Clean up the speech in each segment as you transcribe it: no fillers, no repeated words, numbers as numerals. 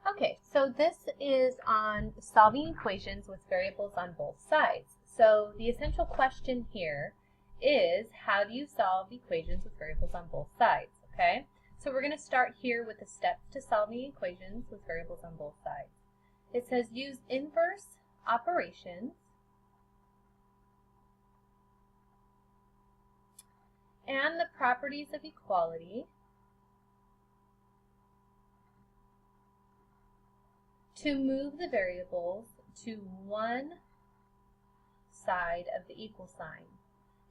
Okay, so this is on solving equations with variables on both sides. So the essential question here is, how do you solve equations with variables on both sides? Okay, so we're going to start here with the steps to solving equations with variables on both sides. It says use inverse operations and the properties of equality to move the variables to one side of the equal sign.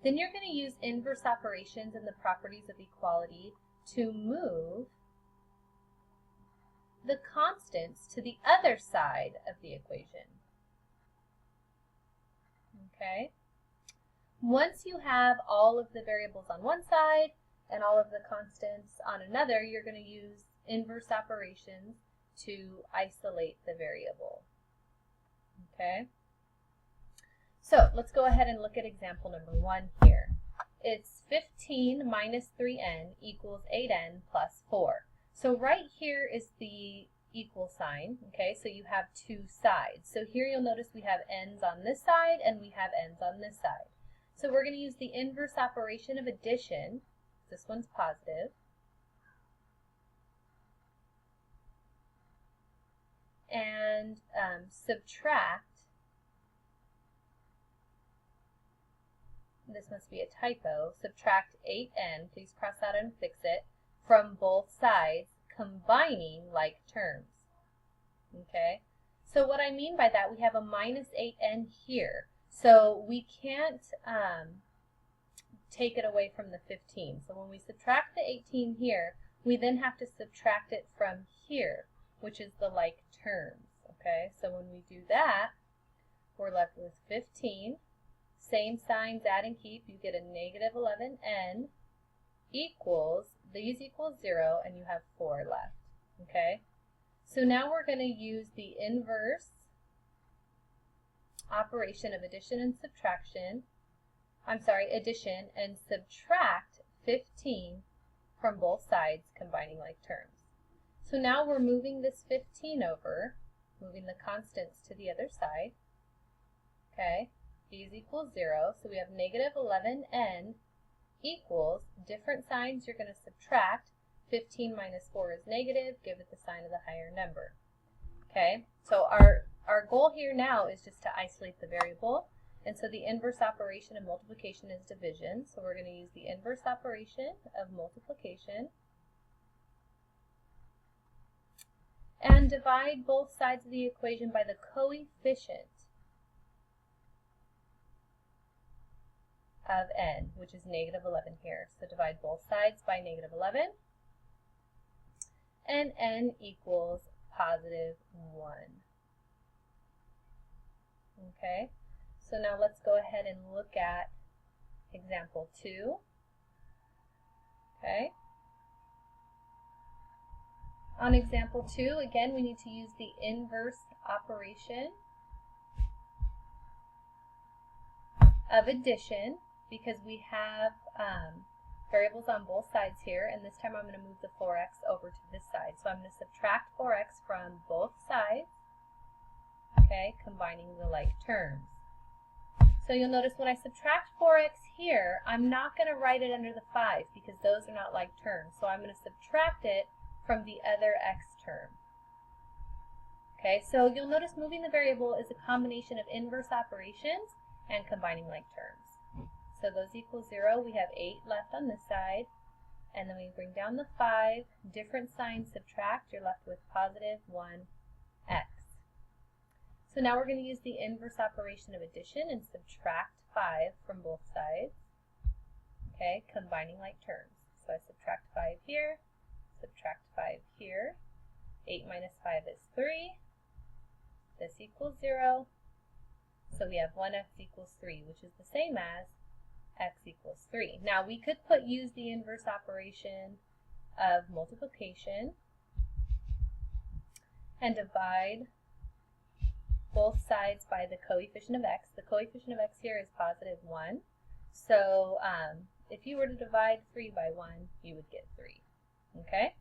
Then you're going to use inverse operations and the properties of equality to move the constants to the other side of the equation. Okay? Once you have all of the variables on one side and all of the constants on another, you're going to use inverse operations to isolate the variable. Okay? So let's go ahead and look at example number 1 here. It's 15 minus 3n equals 8n plus 4. So right here is the equal sign, okay? So you have two sides. So here you'll notice we have n's on this side and we have n's on this side. So we're going to use the inverse operation of addition. This one's positive. And subtract, this must be a typo, subtract 8n, please cross out and fix it, from both sides, combining like terms. Okay, so what I mean by that, we have a minus 8n here, so we can't take it away from the 15. So when we subtract the 18 here, we then have to subtract it from here, which is the like terms. Okay, so when we do that, we're left with 15. Same signs, add and keep, you get a negative 11n equals, these equal 0, and you have 4 left. Okay, so now we're going to use the inverse operation of addition and subtraction. Addition and subtract 15 from both sides, combining like terms. So now we're moving this 15 over, moving the constants to the other side. Okay, these equal 0, so we have negative 11n equals, different signs you're going to subtract. 15 minus 4 is negative, give it the sign of the higher number. Okay, so our goal here now is just to isolate the variable, and so the inverse operation of multiplication is division, so we're going to use the inverse operation of multiplication and divide both sides of the equation by the coefficient of n, which is negative 11 here. So divide both sides by negative 11, and n equals positive 1. Okay, so now let's go ahead and look at example 2. Okay. On example 2, again, we need to use the inverse operation of addition because we have variables on both sides here, and this time I'm going to move the 4x over to this side. So I'm going to subtract 4x from both sides, okay, combining the like terms. So you'll notice when I subtract 4x here, I'm not going to write it under the 5 because those are not like terms. So I'm going to subtract it from the other x term. Okay, so you'll notice moving the variable is a combination of inverse operations and combining like terms. So those equal 0, we have 8 left on this side, and then we bring down the 5, different signs subtract, you're left with positive 1x. So now we're going to use the inverse operation of addition and subtract 5 from both sides, okay, combining like terms. So I subtract 5 here, subtract 5 here, 8 minus 5 is 3, this equals 0, so we have 1x equals 3, which is the same as x equals 3. Now we could use the inverse operation of multiplication and divide both sides by the coefficient of x. The coefficient of x here is positive 1, so if you were to divide 3 by 1, you would get 3. Okay?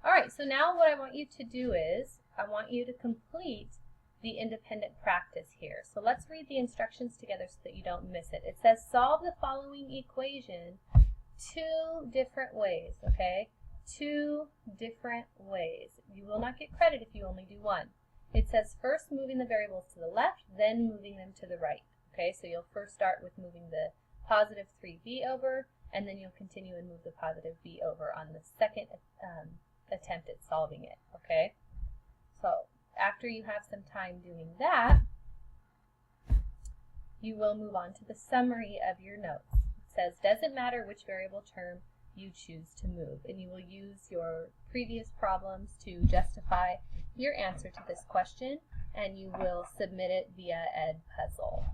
Alright, so now what I want you to do is I want you to complete the independent practice here. So let's read the instructions together so that you don't miss it. It says solve the following equation 2 different ways, okay? 2 different ways. You will not get credit if you only do one. It says first moving the variables to the left, then moving them to the right. Okay, so you'll first start with moving the positive 3b over, and then you'll continue and move the positive b over on the second attempt at solving it. Okay, so after you have some time doing that, you will move on to the summary of your notes. It says, doesn't matter which variable term you choose to move, and you will use your previous problems to justify your answer to this question, and you will submit it via Edpuzzle.